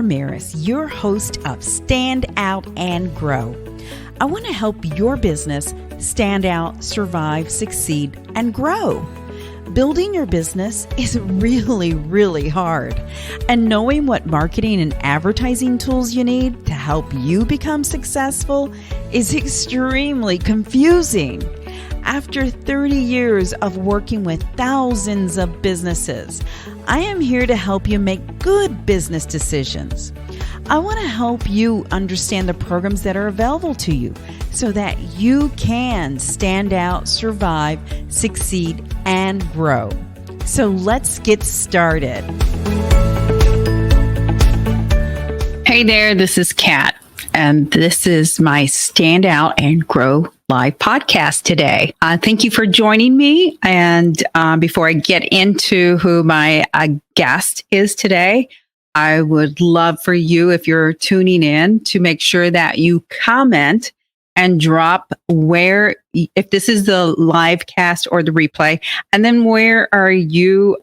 Ramirez, your host of Stand Out and Grow. I want to help your business stand out, survive, succeed, and grow. Building your business is really, really hard. And knowing what marketing and advertising tools you need to help you become successful is extremely confusing. After 30 years of working with thousands of businesses, I am here to help you make good business decisions. I want to help you understand the programs that are available to you so that you can stand out, survive, succeed, and grow. So let's get started. Hey there, this is Kat, and this is my Stand Out and Grow live podcast today. Thank you for joining me. And before I get into who my guest is today, I would love for you, if you're tuning in, to make sure that you comment and drop where, if this is the live cast or the replay, and then where are you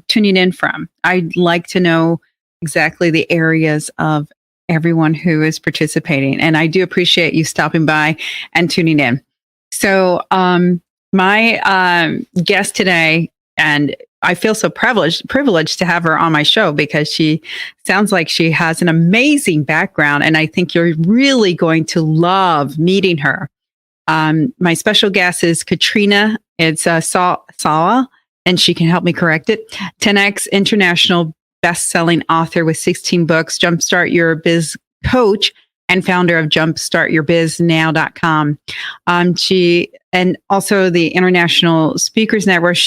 tuning in from? I'd like to know exactly the areas of everyone who is participating. And I do appreciate you stopping by and tuning in. So my guest today, and I feel so privileged to have her on my show because she sounds like she has an amazing background, and I think you're really going to love meeting her. My special guest is Katrina Sawa, and she can help me correct it. 10X international best-selling author with 16 books, Jumpstart Your Biz Coach, and founder of jumpstartyourbiznaw.com. She and also the International Speakers Network.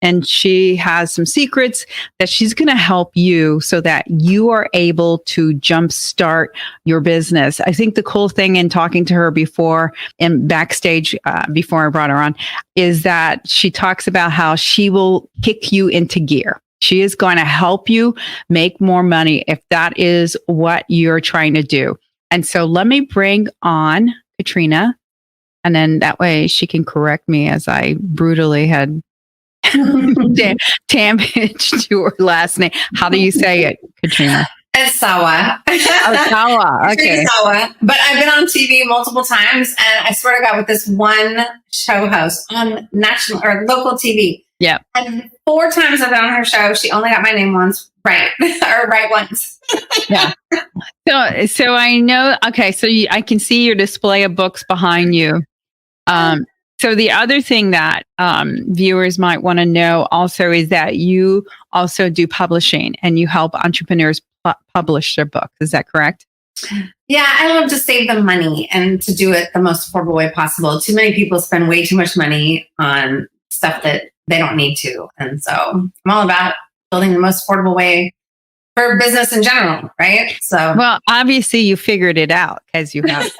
And she has some secrets that she's going to help you so that you are able to jumpstart your business. I think the cool thing in talking to her before and backstage, before I brought her on, is that she talks about how she will kick you into gear. She is going to help you make more money if that is what you're trying to do. And so let me bring on Katrina, and then that way she can correct me as I brutally had damage to her last name. How do you say it, Katrina? It's Sawa. Oh, Sawa. Okay. Sawa. But I've been on TV multiple times, and I swear to God, with this one show host on national or local TV. Yeah. And 4 times I've been on her show, she only got my name once right, or right once. Yeah. So I know. Okay. So I can see your display of books behind you. So the other thing that viewers might want to know also is that you also do publishing and you help entrepreneurs publish their books. Is that correct? Yeah, I love to save them money and to do it the most affordable way possible. Too many people spend way too much money on stuff that they don't need to. And so I'm all about building the most affordable way for business in general, right? So, well, obviously you figured it out because you have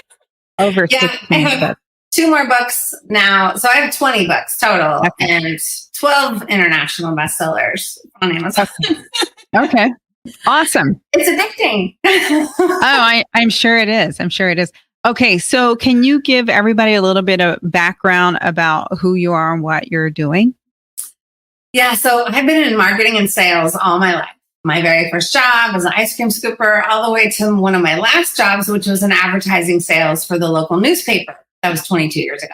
over 16 books. 2 more books now. So I have 20 books total, okay, and 12 international bestsellers on Amazon. Okay. Awesome. It's addicting. I'm sure it is. I'm sure it is. Okay. So can you give everybody a little bit of background about who you are and what you're doing? Yeah. So I've been in marketing and sales all my life. My very first job was an ice cream scooper, all the way to one of my last jobs, which was in advertising sales for the local newspaper. That was 22 years ago.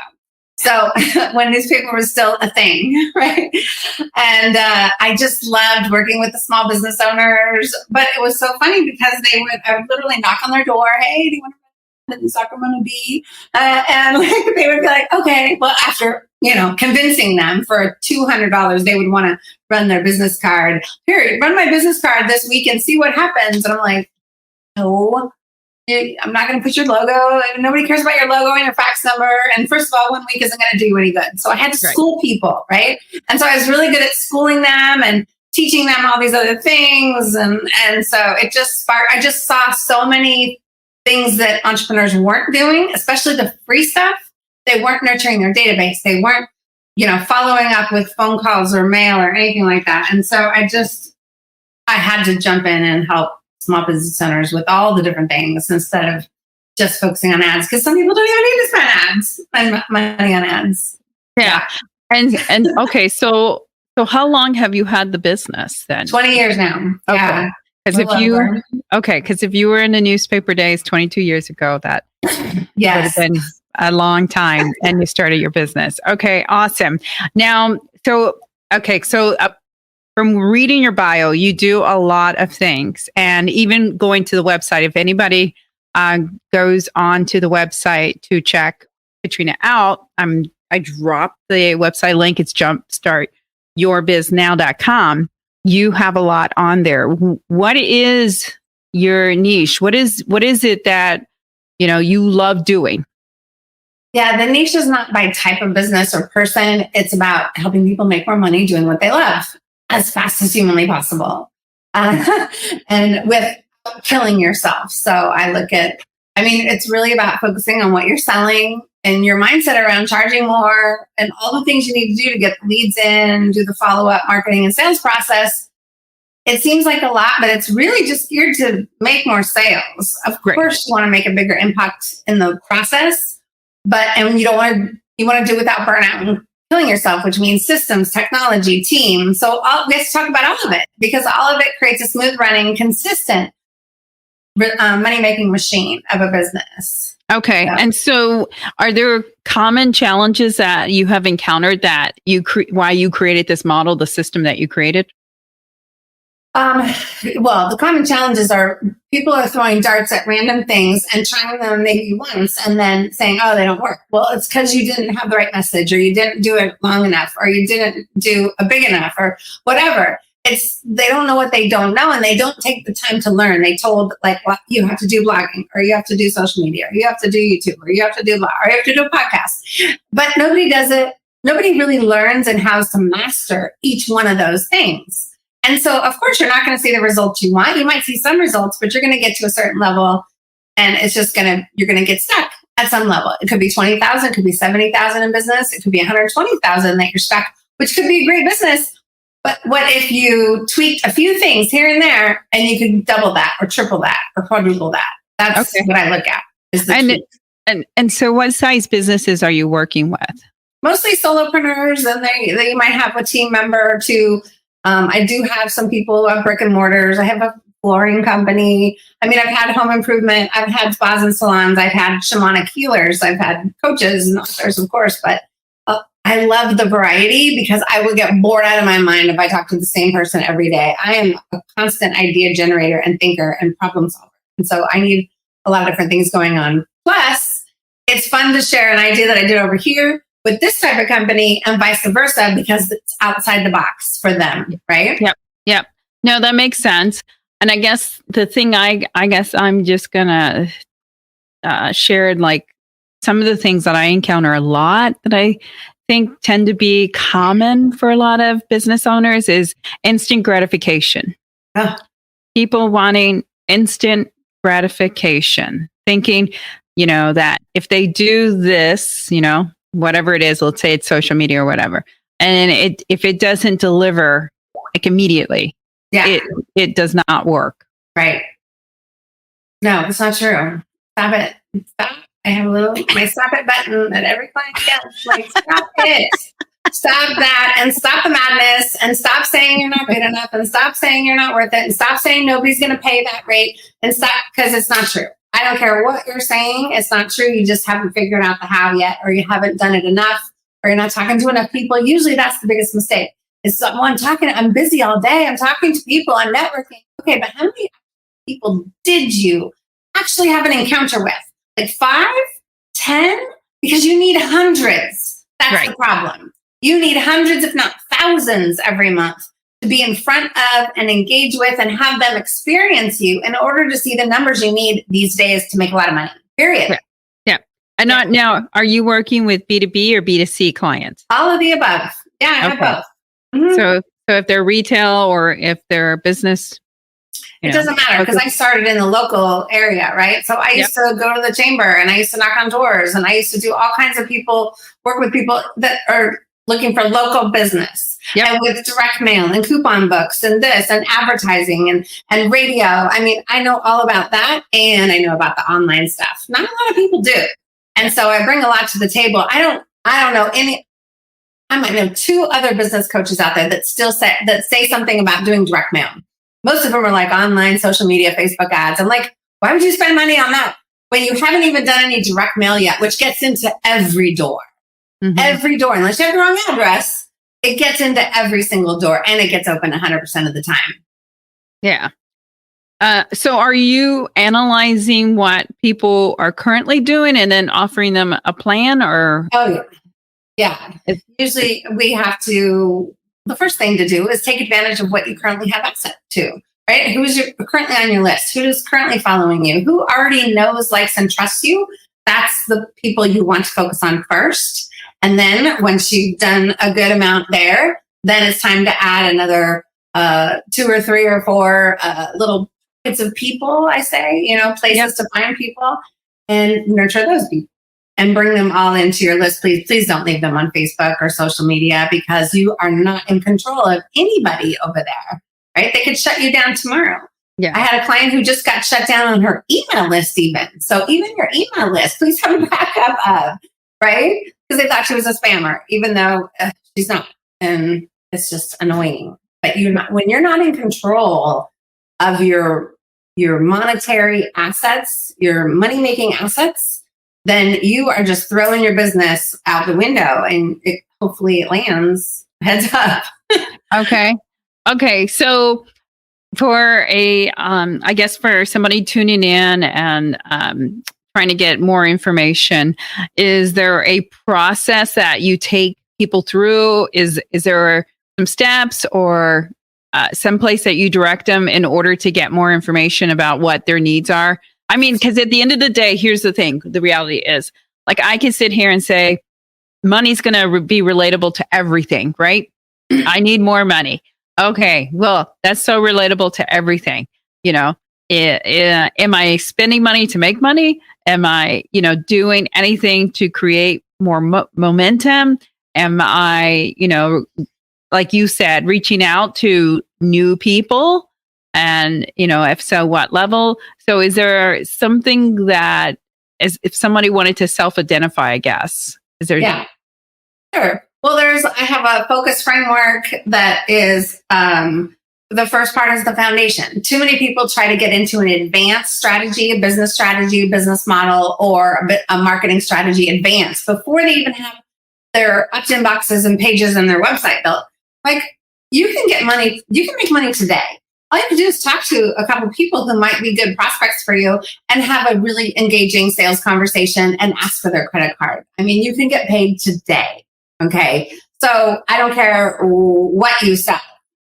So when newspaper was still a thing, right? And I just loved working with the small business owners. But it was so funny because I would literally knock on their door. Hey, do you want to run the Sacramento Bee? And they would be like, okay. Well, after, convincing them for $200, they would want to run their business card. Here, run my business card this week and see what happens. And I'm like, no. I'm not going to put your logo. Nobody cares about your logo and your fax number. And first of all, 1 week isn't going to do you any good. So I had to school people, right? And so I was really good at schooling them and teaching them all these other things. And so it just sparked. I just saw so many things that entrepreneurs weren't doing, especially the free stuff. They weren't nurturing their database. They weren't, following up with phone calls or mail or anything like that. And so I had to jump in and help small business owners with all the different things instead of just focusing on ads, because some people don't even need to spend money on ads. Yeah. And okay, so how long have you had the business then? 20 years now. Okay. Yeah. Because if you were in the newspaper days 22 years ago, that would have been a long time, and you started your business. Okay, awesome. Now, so from reading your bio, you do a lot of things, and even going to the website. If anybody goes on to the website to check Katrina out, I dropped the website link. It's jumpstartyourbiznow.com. You have a lot on there. What is your niche? What is it that, you love doing? Yeah, the niche is not by type of business or person. It's about helping people make more money doing what they love as fast as humanly possible. And with killing yourself. So it's really about focusing on what you're selling and your mindset around charging more and all the things you need to do to get leads in, do the follow-up marketing and sales process. It seems like a lot, but it's really just geared to make more sales. Of course, you want to make a bigger impact in the process, and you want to do it without burnout and killing yourself, which means systems, technology, team. So we have to talk about all of it, because all of it creates a smooth running, consistent money-making machine of a business. Okay. Yeah. And so are there common challenges that you have encountered that why you created this model, the system that you created? Well, the common challenges are people are throwing darts at random things and trying them maybe once and then saying, oh, they don't work. Well, it's because you didn't have the right message, or you didn't do it long enough, or you didn't do a big enough, or whatever. They don't know what they don't know, and they don't take the time to learn. They told you have to do blogging, or you have to do social media, or you have to do YouTube, or you have to do blog, or you have to do a podcast. But nobody does it. Nobody really learns and how to master each one of those things. And so, of course, you're not going to see the results you want. You might see some results, but you're going to get to a certain level, and you're going to get stuck at some level. It could be 20,000, it could be 70,000 in business, it could be 120,000 that you're stuck, which could be a great business. But what if you tweaked a few things here and there, and you could double that, or triple that, or quadruple that? That's what I look at. And so, what size businesses are you working with? Mostly solopreneurs, and they might have a team member or two. I do have some people who have brick and mortars. I have a flooring company. I've had home improvement. I've had spas and salons. I've had shamanic healers. I've had coaches and authors, of course. But I love the variety, because I would get bored out of my mind if I talked to the same person every day. I am a constant idea generator and thinker and problem solver. And so I need a lot of different things going on. Plus, it's fun to share an idea that I did over here with this type of company, and vice versa, because it's outside the box for them, right? Yep. No, that makes sense. And I guess the thing I guess I'm just gonna share some of the things that I encounter a lot that I think tend to be common for a lot of business owners is instant gratification. Oh. People wanting instant gratification, thinking, that if they do this, whatever it is, let's say it's social media or whatever, and if it doesn't deliver immediately, it does not work. Right. No, that's not true. Stop it. Stop. I have my stop it button that every client gets. Stop it. Stop that, and stop the madness, and stop saying you're not good enough, and stop saying you're not worth it, and stop saying nobody's going to pay that rate, and stop, because it's not true. I don't care what you're saying. It's not true. You just haven't figured out the how yet, or you haven't done it enough, or you're not talking to enough people. Usually that's the biggest mistake. It's I'm busy all day. I'm talking to people. I'm networking. Okay, but how many people did you actually have an encounter with? 5, 10? Because you need hundreds. That's the problem. You need hundreds, if not thousands, every month to be in front of and engage with and have them experience you in order to see the numbers you need these days to make a lot of money. Period. Yeah. And now, are you working with B2B or B2C clients? All of the above. Yeah, I have both. Mm-hmm. So if they're retail or if they're business, it doesn't matter, because I started in the local area, right? So I used to go to the chamber, and I used to knock on doors, and I used to do all kinds of work with people that are looking for local business, and with direct mail and coupon books and this and advertising and radio. I know all about that, and I know about the online stuff. Not a lot of people do. And so I bring a lot to the table. I don't know any. I might know 2 other business coaches out there that still say something about doing direct mail. Most of them are like online social media, Facebook ads. I'm like, why would you spend money on that when you haven't even done any direct mail yet, which gets into every door? Every door, unless you have the wrong address, it gets into every single door and it gets open 100% of the time. Yeah. So are you analyzing what people are currently doing and then offering them a plan, or? Oh, yeah. Usually we have to, the first thing to do is take advantage of what you currently have access to, right? Who's currently on your list? Who is currently following you? Who already knows, likes, and trusts you? That's the people you want to focus on first. And then once you've done a good amount there, then it's time to add another 2 or 3 or 4 little bits of people, I say, places to find people and nurture those people and bring them all into your list. Please don't leave them on Facebook or social media, because you are not in control of anybody over there, right? They could shut you down tomorrow. Yeah. I had a client who just got shut down on her email list even. So even your email list, please have a backup of, right? Because they thought she was a spammer, even though she's not. And it's just annoying. But when you're not in control of your monetary assets, your money-making assets, then you are just throwing your business out the window, and hopefully it lands heads up. Okay. So for I guess for somebody tuning in and trying to get more information, is there a process that you take people through? Is there some steps or some place that you direct them in order to get more information about what their needs are? I mean, because at the end of the day, here's the thing. The reality is, like, I can sit here and say, money's going to be relatable to everything, right? I need more money. Okay, well, that's so relatable to everything. Am I spending money to make money? Am I, doing anything to create more momentum? Am I, like you said, reaching out to new people? And, if so, what level? So is there something that, if somebody wanted to self-identify, I guess, is there? Yeah, sure. Well, I have a focus framework that is, the first part is the foundation. Too many people try to get into an advanced strategy, a business model, or a marketing strategy advanced before they even have their opt-in boxes and pages and their website built. Like, you can make money today. All you have to do is talk to a couple of people who might be good prospects for you and have a really engaging sales conversation and ask for their credit card. I mean, you can get paid today. Okay. So I don't care what you sell.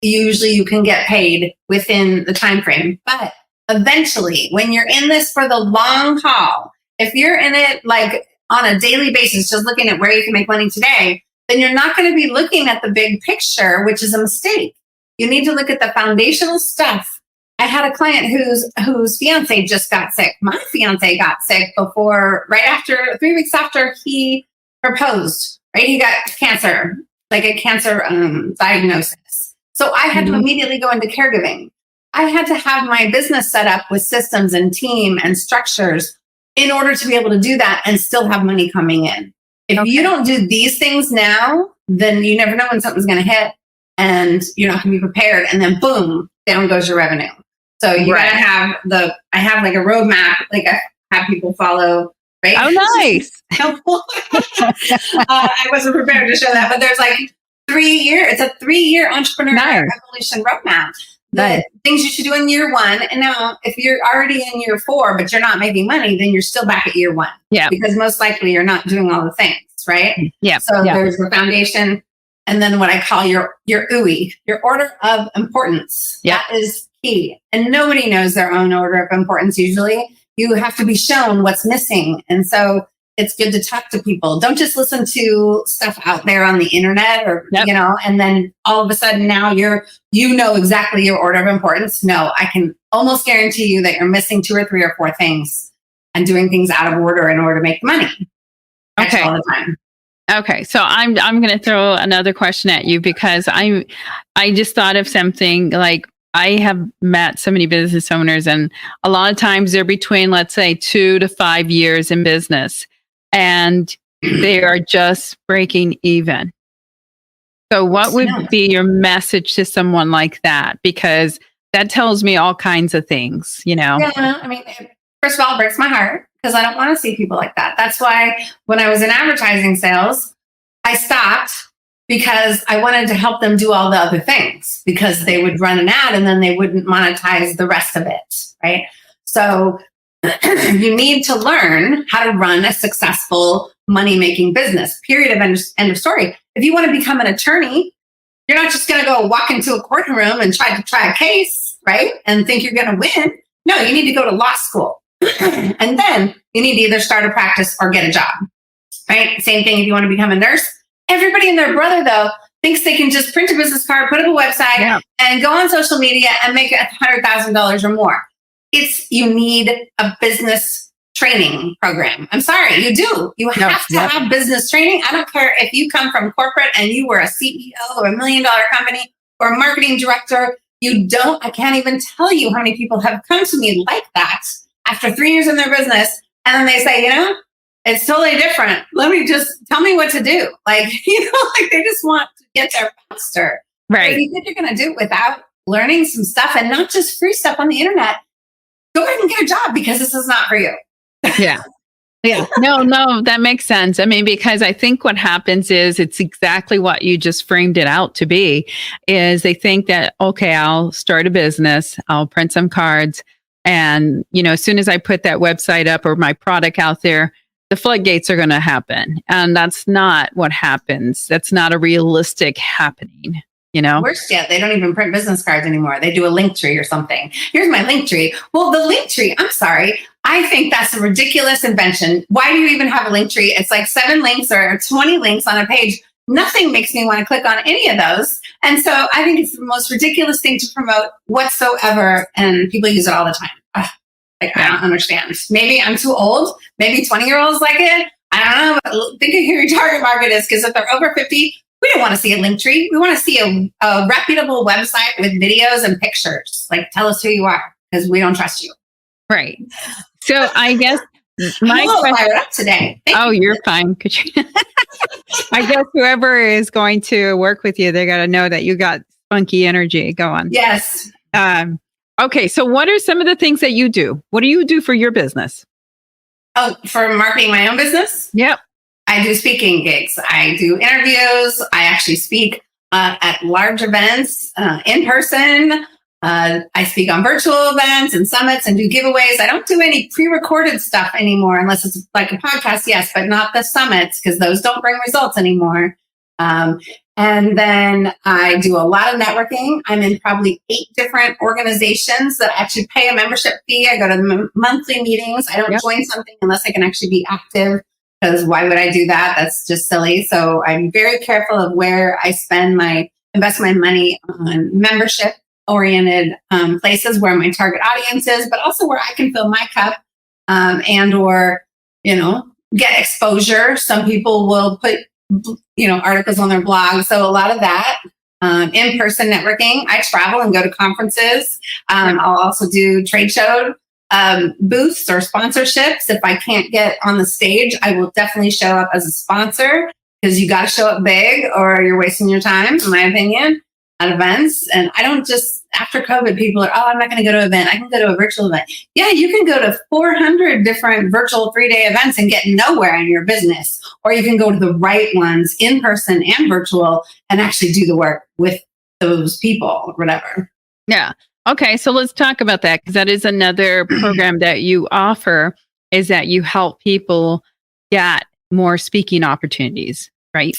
Usually you can get paid within the time frame, but eventually when you're in this for the long haul, if you're in it like on a daily basis, just looking at where you can make money today, then you're not going to be looking at the big picture, which is a mistake. You need to look at the foundational stuff. I had a client whose fiance just got sick. My fiance got sick right after 3 weeks after he proposed, right? He got cancer, like a cancer diagnosis. So I had to immediately go into caregiving. I had to have my business set up with systems and team and structures in order to be able to do that and still have money coming in. If you don't do these things now, then you never know when something's going to hit and you're not going to be prepared. And then boom, down goes your revenue. So you got to have I have like a roadmap, like I have people follow. Right? Oh, nice. I wasn't prepared to show that, but there's like 3-year, it's a 3-year entrepreneurial revolution roadmap. The things you should do in year 1. And now if you're already in year 4, but you're not making money, then you're still back at year 1. Yeah. Because most likely you're not doing all the things, right? Yeah. So there's the foundation. And then what I call your UI, your order of importance. Yeah. That is key. And nobody knows their own order of importance usually. You have to be shown what's missing. And so it's good to talk to people. Don't just listen to stuff out there on the internet or, and then all of a sudden now you know exactly your order of importance. No, I can almost guarantee you that you're missing 2 or 3 or 4 things and doing things out of order in order to make money. Okay. All the time. Okay. So I'm going to throw another question at you because I just thought of something. Like, I have met so many business owners, and a lot of times they're between, let's say, 2 to 5 years in business, and they are just breaking even. So what would be your message to someone like that? Because that tells me all kinds of things, Yeah, I mean, first of all, it breaks my heart because I don't want to see people like that. That's why when I was in advertising sales, I stopped because I wanted to help them do all the other things because they would run an ad and then they wouldn't monetize the rest of it, right? So you need to learn how to run a successful money-making business, period of end of story. If you want to become an attorney, you're not just going to go walk into a courtroom and try a case, right? And think you're going to win. No, you need to go to law school. And then you need to either start a practice or get a job, right? Same thing if you want to become a nurse. Everybody and their brother, though, thinks they can just print a business card, put up a website, and go on social media and make $100,000 or more. You need a business training program. I'm sorry, you do. You have to have business training. I don't care if you come from corporate and you were a CEO of $1 million company or a marketing director. I can't even tell you how many people have come to me like that after 3 years in their business. And then they say, it's totally different. Tell me what to do. Like they just want to get there faster. Right. But you think you're going to do it without learning some stuff and not just free stuff on the internet. Go ahead and get a job because this is not for you. Yeah. Yeah. No, that makes sense. I mean, because I think what happens is it's exactly what you just framed it out to be, is they think that, okay, I'll start a business, I'll print some cards. And, as soon as I put that website up or my product out there, the floodgates are going to happen. And that's not what happens. That's not a realistic happening. Worse yet, they don't even print business cards anymore. They do a link tree or something. Here's my link tree. Well, the link tree, I'm sorry. I think that's a ridiculous invention. Why do you even have a link tree? It's like 7 links or 20 links on a page. Nothing makes me want to click on any of those. And so I think it's the most ridiculous thing to promote whatsoever. And people use it all the time. I don't understand. Maybe I'm too old. Maybe 20-year-olds like it. I don't know. But think of who your target market is, because if they're over 50, we don't want to see a link tree. We want to see a reputable website with videos and pictures. Like, tell us who you are, because we don't trust you. Right. So I guess I'm a little fired up today. You're fine, Katrina. I guess whoever is going to work with you, they got to know that you got spunky energy. Go on. Yes. Okay. So what are some of the things that you do? What do you do for your business? Oh, for marketing my own business? Yep. I do speaking gigs. I do interviews. I actually speak at large events in person. I speak on virtual events and summits and do giveaways. I don't do any pre-recorded stuff anymore unless it's like a podcast, yes, but not the summits, because those don't bring results anymore. And then I do a lot of networking. I'm in probably 8 different organizations that actually pay a membership fee. I go to the monthly meetings. I don't join something unless I can actually be active, because why would I do that? That's just silly. So I'm very careful of where I invest my money on membership-oriented places where my target audience is, but also where I can fill my cup or get exposure. Some people will put articles on their blog. So a lot of that, in-person networking. I travel and go to conferences. I'll also do trade show booths or sponsorships. If I can't get on the stage, I will definitely show up as a sponsor, because you got to show up big or you're wasting your time, in my opinion, at events. And I don't after COVID, people are, I'm not going to go to an event. I can go to a virtual event. Yeah, you can go to 400 different virtual 3-day events and get nowhere in your business. Or you can go to the right ones, in person and virtual, and actually do the work with those people or whatever. Yeah. Okay. So let's talk about that, because that is another program that you offer, is that you help people get more speaking opportunities, right?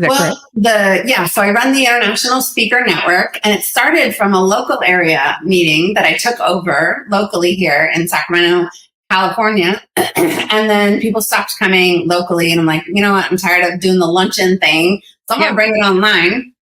So I run the International Speaker Network, and it started from a local area meeting that I took over locally here in Sacramento, California. And then people stopped coming locally, and I'm like, you know what? I'm tired of doing the luncheon thing. So I'm going to bring it online.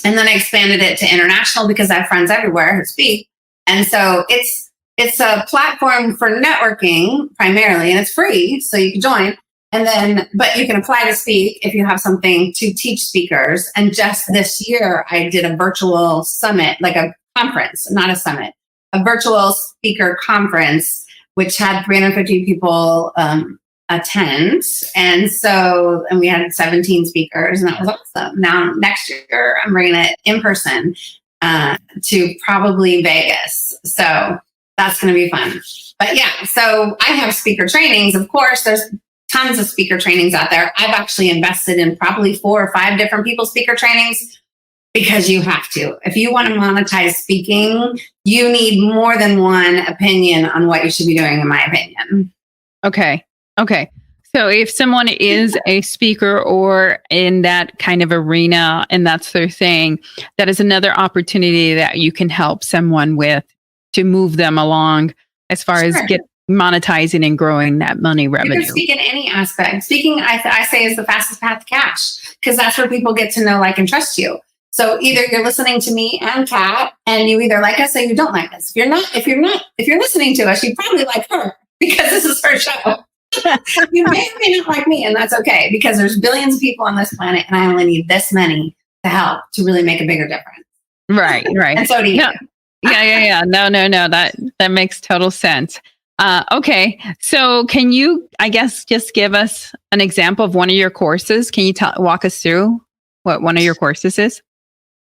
And then I expanded it to international, because I have friends everywhere who speak. And so it's a platform for networking primarily, and it's free, so you can join. And then, but you can apply to speak if you have something to teach speakers. And just this year, I did a virtual summit, like a conference, not a summit, a virtual speaker conference, which had 350 people attend. And we had 17 speakers, and that was awesome. Now, next year, I'm bringing it in person. to probably Vegas. So that's going to be fun. But yeah, so I have speaker trainings. Of course, there's tons of speaker trainings out there. I've actually invested in probably 4 or 5 different people's speaker trainings because you have to. If you want to monetize speaking, you need more than one opinion on what you should be doing, in my opinion. Okay. So if someone is a speaker or in that kind of arena and that's their thing, that is another opportunity that you can help someone with to move them along as far as get monetizing and growing that money revenue. You can speak in any aspect. Speaking, I say, is the fastest path to cash, because that's where people get to know, like, and trust you. So either you're listening to me and Kat, and you either like us or you don't like us. If you're listening to us, you probably like her because this is her show. You may or may not like me, and that's okay, because there's billions of people on this planet, and I only need this many to help to really make a bigger difference. Right. And so do you. Yeah. No. That makes total sense. Okay. So can you, I guess, just give us an example of one of your courses? Can you walk us through what one of your courses is?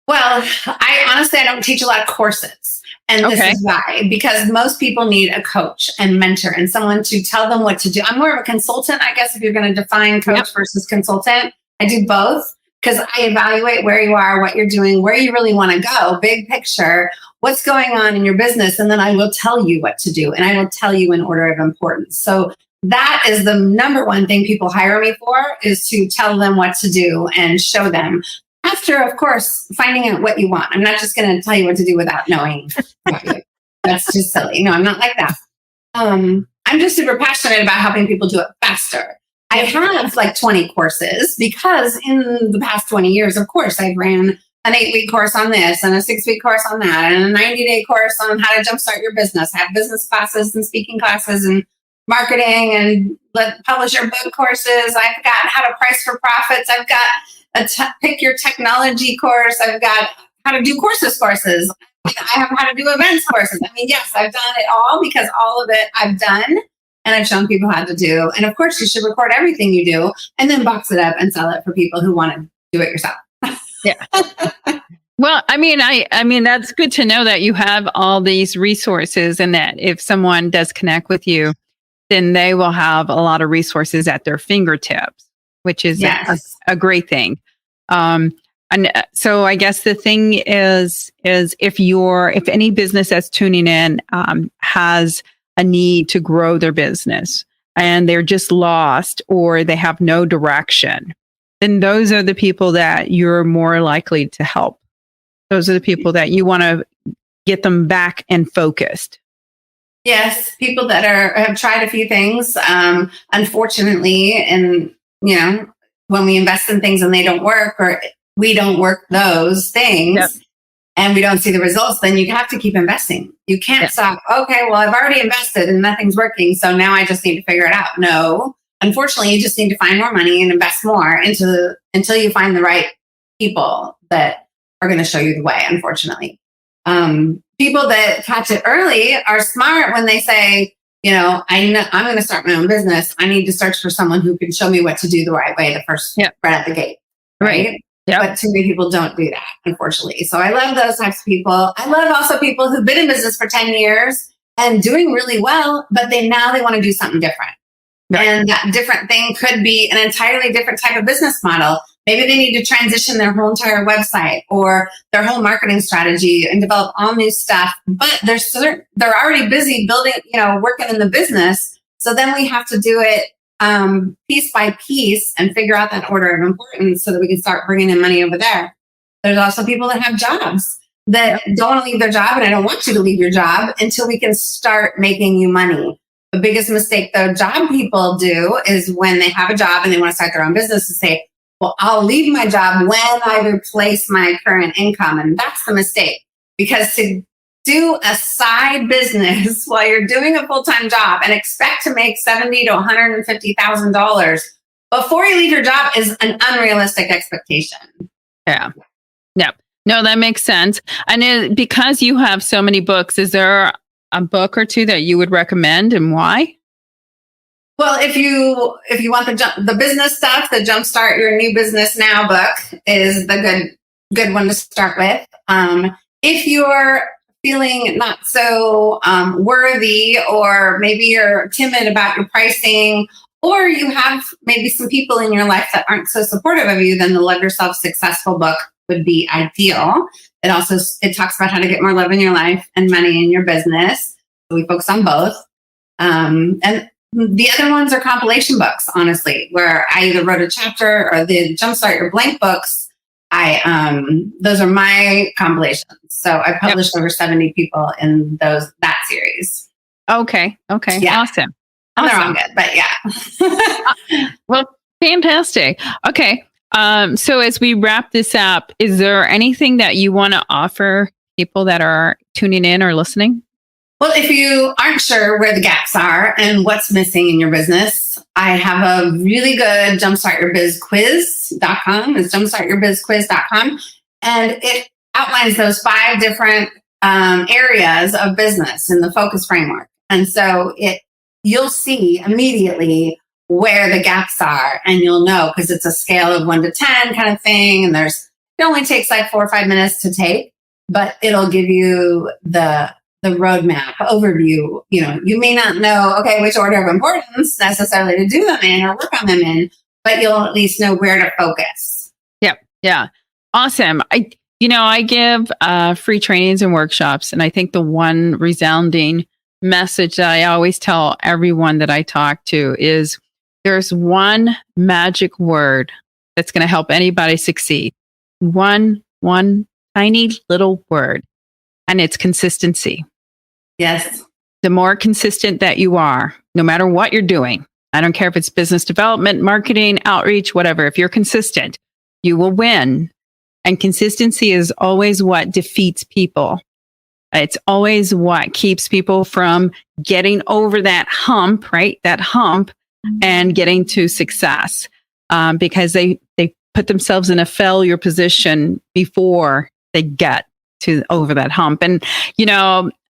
Well, I don't teach a lot of courses. And this is why, because most people need a coach and mentor and someone to tell them what to do. I'm more of a consultant, I guess, if you're going to define coach versus consultant. I do both because I evaluate where you are, what you're doing, where you really want to go, big picture, what's going on in your business. And then I will tell you what to do. And I will tell you in order of importance. So that is the number one thing people hire me for, is to tell them what to do and show them. After, of course, finding out what you want. I'm not just going to tell you what to do without knowing. That's just silly. No, I'm not like that. I'm just super passionate about helping people do it faster. I have like 20 courses because in the past 20 years, of course, I've ran an 8-week course on this and a 6-week course on that and a 90-day course on how to jumpstart your business. I have business classes and speaking classes and marketing and publish your book courses. I've got how to price for profits. I've got pick your technology course. I've got how to do courses. I have how to do events courses. I mean, yes, I've done it all because all of it I've done and I've shown people how to do. And of course, you should record everything you do and then box it up and sell it for people who want to do it yourself. Yeah. Well, I mean, that's good to know that you have all these resources, and that if someone does connect with you, then they will have a lot of resources at their fingertips, which is a great thing. And so I guess the thing is if any business that's tuning in has a need to grow their business and they're just lost or they have no direction, then those are the people that you're more likely to help. Those are the people that you want to get them back and focused. Yes, people that have tried a few things, unfortunately, and when we invest in things and they don't work, or we don't work those things and we don't see the results, then you have to keep investing. You can't stop. Okay, well, I've already invested and nothing's working, so now I just need to figure it out. No, unfortunately, you just need to find more money and invest more until you find the right people that are going to show you the way, unfortunately. People that catch it early are smart when they say, I'm going to start my own business. I need to search for someone who can show me what to do the right way the first right at the gate. Right. Yep. But too many people don't do that, unfortunately. So I love those types of people. I love also people who've been in business for 10 years and doing really well, but they want to do something different. Right. And that different thing could be an entirely different type of business model. Maybe they need to transition their whole entire website or their whole marketing strategy and develop all new stuff. But they're already busy building, working in the business. So then we have to do it piece by piece and figure out that order of importance so that we can start bringing in money over there. There's also people that have jobs that don't want to leave their job, and I don't want you to leave your job until we can start making you money. The biggest mistake though job people do is when they have a job and they want to start their own business to say, well, I'll leave my job when I replace my current income. And that's the mistake, because to do a side business while you're doing a full-time job and expect to make $70,000 to $150,000 before you leave your job is an unrealistic expectation. Yeah. No, that makes sense. And because you have so many books, is there a book or two that you would recommend, and why? Well, if you want the business stuff, the Jumpstart Your New Business Now book is the good one to start with. if you're feeling not so worthy, or maybe you're timid about your pricing, or you have maybe some people in your life that aren't so supportive of you, then the Love Yourself Successful book would be ideal. It talks about how to get more love in your life and money in your business. So we focus on both. And the other ones are compilation books, honestly, where I either wrote a chapter, or the Jumpstart Your Blank books. Those are my compilations. So I published over 70 people in that series. Okay. Yeah. Awesome. They're all good, but yeah. Well, fantastic. Okay. So as we wrap this up, is there anything that you want to offer people that are tuning in or listening? Well, if you aren't sure where the gaps are and what's missing in your business, I have a really good jumpstartyourbizquiz.com. It's jumpstartyourbizquiz.com. And it outlines those 5 different areas of business in the focus framework. And so you'll see immediately where the gaps are, and you'll know, because it's a scale of 1 to 10 kind of thing. And it only takes like 4 or 5 minutes to take, but it'll give you the roadmap overview. You may not know, which order of importance necessarily to do them in or work on them in, but you'll at least know where to focus. Yeah. Awesome. I give free trainings and workshops, and I think the one resounding message that I always tell everyone that I talk to is there's one magic word that's going to help anybody succeed. One tiny little word, and it's consistency. Yes. The more consistent that you are, no matter what you're doing, I don't care if it's business development, marketing, outreach, whatever, if you're consistent, you will win. And consistency is always what defeats people. It's always what keeps people from getting over that hump, right? That hump, and getting to success, because they put themselves in a failure position before they get to over that hump. And,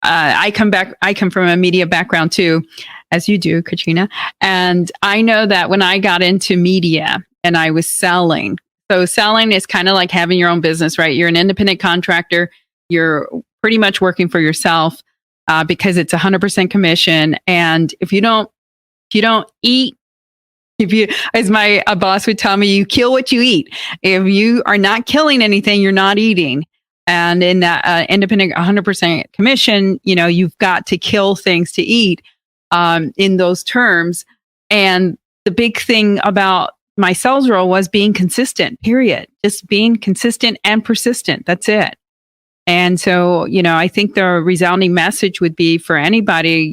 I come from a media background too, as you do, Katrina. And I know that when I got into media and I was selling, so selling is kind of like having your own business, right? You're an independent contractor. You're pretty much working for yourself, because it's 100% commission. And if you don't eat, as my boss would tell me, you kill what you eat. If you are not killing anything, you're not eating. And in that independent 100% commission, you've got to kill things to eat, in those terms. And the big thing about my sales role was being consistent, period. Just being consistent and persistent. That's it. And so, I think the resounding message would be for anybody,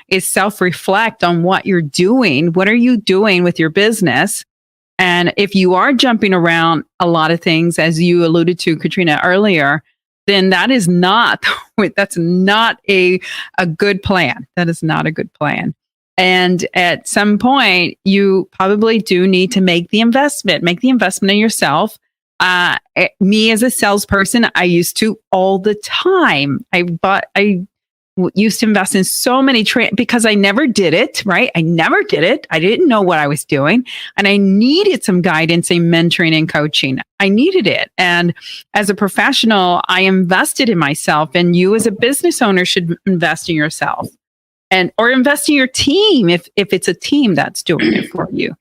is self-reflect on what you're doing. What are you doing with your business? And if you are jumping around a lot of things, as you alluded to, Katrina, earlier, then that's not a good plan. That is not a good plan. And at some point, you probably do need to make the investment in yourself. Me as a salesperson, I used to all the time. I used to invest in so many because I never did it, right? I never did it. I didn't know what I was doing. And I needed some guidance and mentoring and coaching. I needed it. And as a professional, I invested in myself. And you as a business owner should invest in yourself, or invest in your team if it's a team that's doing it for you,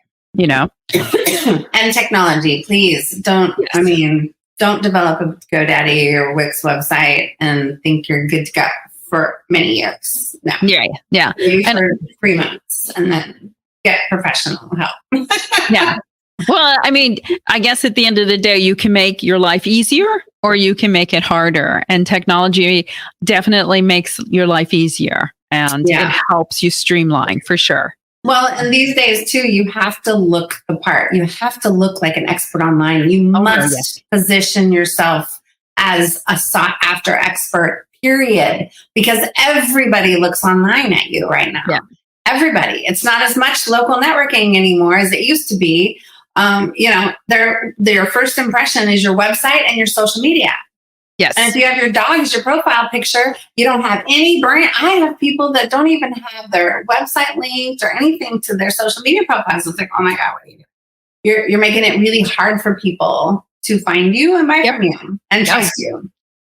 And technology, please don't. Yes. Don't develop a GoDaddy or Wix website and think you're good to go for many years. No. Yeah. Maybe for 3 months, and then get professional help. Yeah. Well, I guess at the end of the day, you can make your life easier or you can make it harder. And technology definitely makes your life easier, and it helps you streamline for sure. Well, and these days too, you have to look the part. You have to look like an expert online. You must position yourself as a sought after expert, period, because everybody looks online at you right now. Yeah. Everybody. It's not as much local networking anymore as it used to be. Their first impression is your website and your social media. Yes. And if you have your dog as your profile picture, you don't have any brand. I have people that don't even have their website linked or anything to their social media profiles. It's like, oh my God, what are you doing? You're making it really hard for people to find you and buy from you and trust you.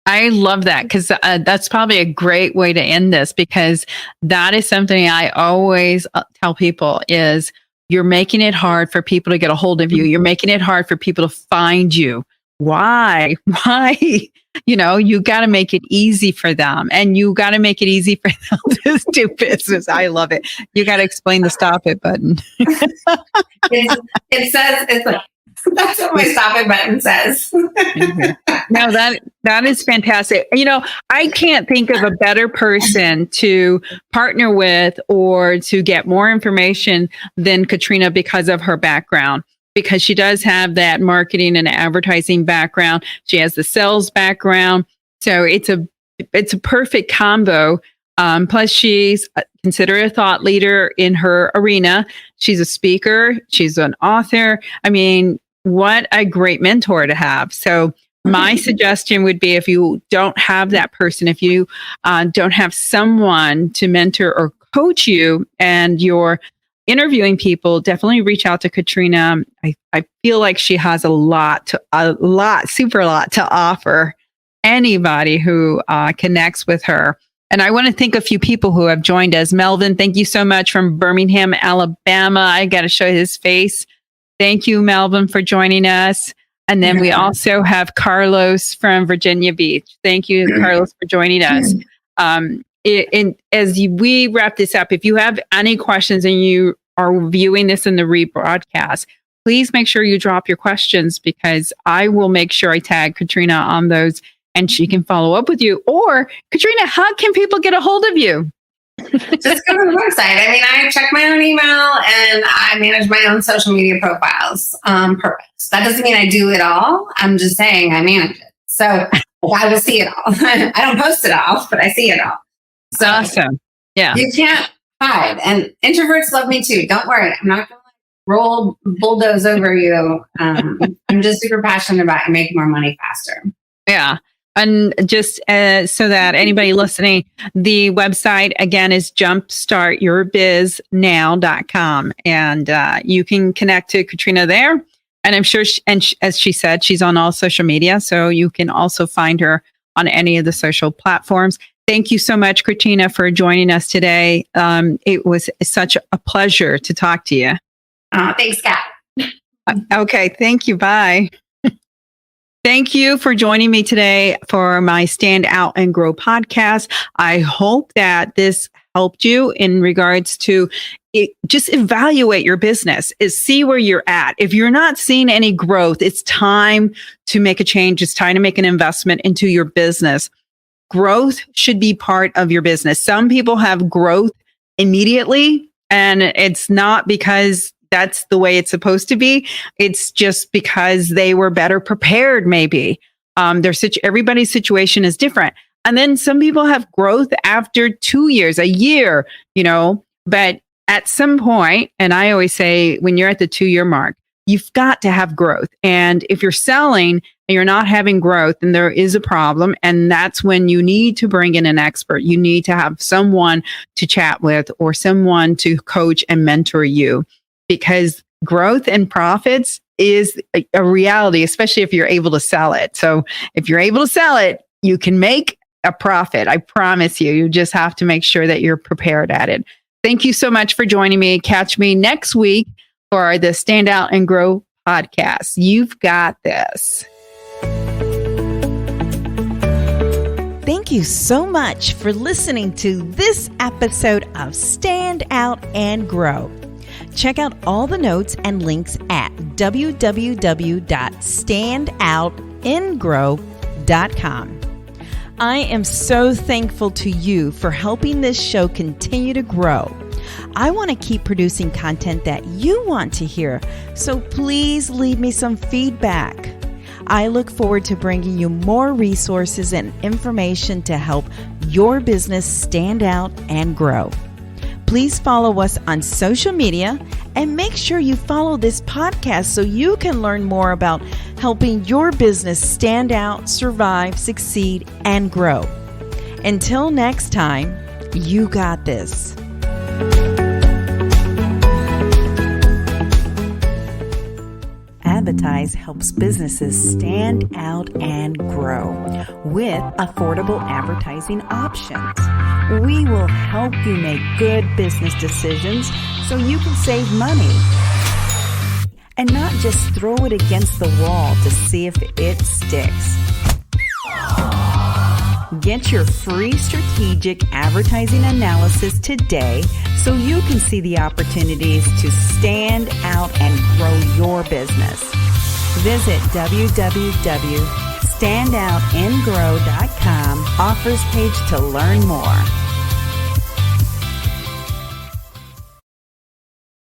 I love that because that's probably a great way to end this, because that is something I always tell people is you're making it hard for people to get a hold of you. You're making it hard for people to find you. Why? You got to make it easy for them, and you got to make it easy for them to do business. I love it. You got to explain the stop it button. It says, it's like, that's what my stop it button says. No, that is fantastic. I can't think of a better person to partner with or to get more information than Katrina because of her background, because she does have that marketing and advertising background. She has the sales background. So it's a perfect combo. Plus she's considered a thought leader in her arena. She's a speaker. She's an author. I mean, what a great mentor to have. So my suggestion would be, if you don't have that person, if you don't have someone to mentor or coach you and you're interviewing people, definitely reach out to Katrina. I feel like she has a lot to offer anybody who connects with her. And I want to thank a few people who have joined us. Melvin, thank you so much, from Birmingham, Alabama. I got to show his face. Thank you, Melvin, for joining us. And then we also have Carlos from Virginia Beach. Thank you, Carlos, for joining us. We wrap this up, if you have any questions and you are viewing this in the rebroadcast, please make sure you drop your questions, because I will make sure I tag Katrina on those and she can follow up with you. Or Katrina, how can people get a hold of you? Just go to the website. I mean, I check my own email and I manage my own social media profiles on purpose. That doesn't mean I do it all. I'm just saying I manage it. So I will see it all. I don't post it all, but I see it all. So awesome. Yeah. You can't hide. And introverts love me too. Don't worry. I'm not going to bulldoze over you. I'm just super passionate about making more money faster. Yeah. And just so that anybody listening, the website again is jumpstartyourbiznow.com. And you can connect to Katrina there. And I'm sure, as she said, she's on all social media. So you can also find her on any of the social platforms. Thank you so much, Katrina, for joining us today. It was such a pleasure to talk to you. Thanks, Kat. Okay. Thank you. Bye. Thank you for joining me today for my Stand Out and Grow podcast. I hope that this helped you in regards to just evaluate your business, see where you're at. If you're not seeing any growth, it's time to make a change. It's time to make an investment into your business. Growth should be part of your business. Some people have growth immediately, and it's not because that's the way it's supposed to be. It's just because they were better prepared, maybe. Everybody's situation is different. And then some people have growth after 2 years, a year, but at some point, and I always say, when you're at the 2-year mark, you've got to have growth. And if you're selling and you're not having growth, then there is a problem. And that's when you need to bring in an expert. You need to have someone to chat with or someone to coach and mentor you, because growth and profits is a reality, especially if you're able to sell it. So if you're able to sell it, you can make a profit. I promise you. You just have to make sure that you're prepared at it. Thank you so much for joining me. Catch me next week for the Stand Out and Grow podcast. You've got this. Thank you so much for listening to this episode of Stand Out and Grow. Check out all the notes and links at www.standoutandgrow.com. I am so thankful to you for helping this show continue to grow. I want to keep producing content that you want to hear, so please leave me some feedback. I look forward to bringing you more resources and information to help your business stand out and grow. Please follow us on social media and make sure you follow this podcast so you can learn more about helping your business stand out, survive, succeed, and grow. Until next time, you got this. Advertise helps businesses stand out and grow with affordable advertising options. We will help you make good business decisions so you can save money and not just throw it against the wall to see if it sticks. Get your free strategic advertising analysis today so you can see the opportunities to stand out and grow your business. Visit www.standoutandgrow.com offers page to learn more.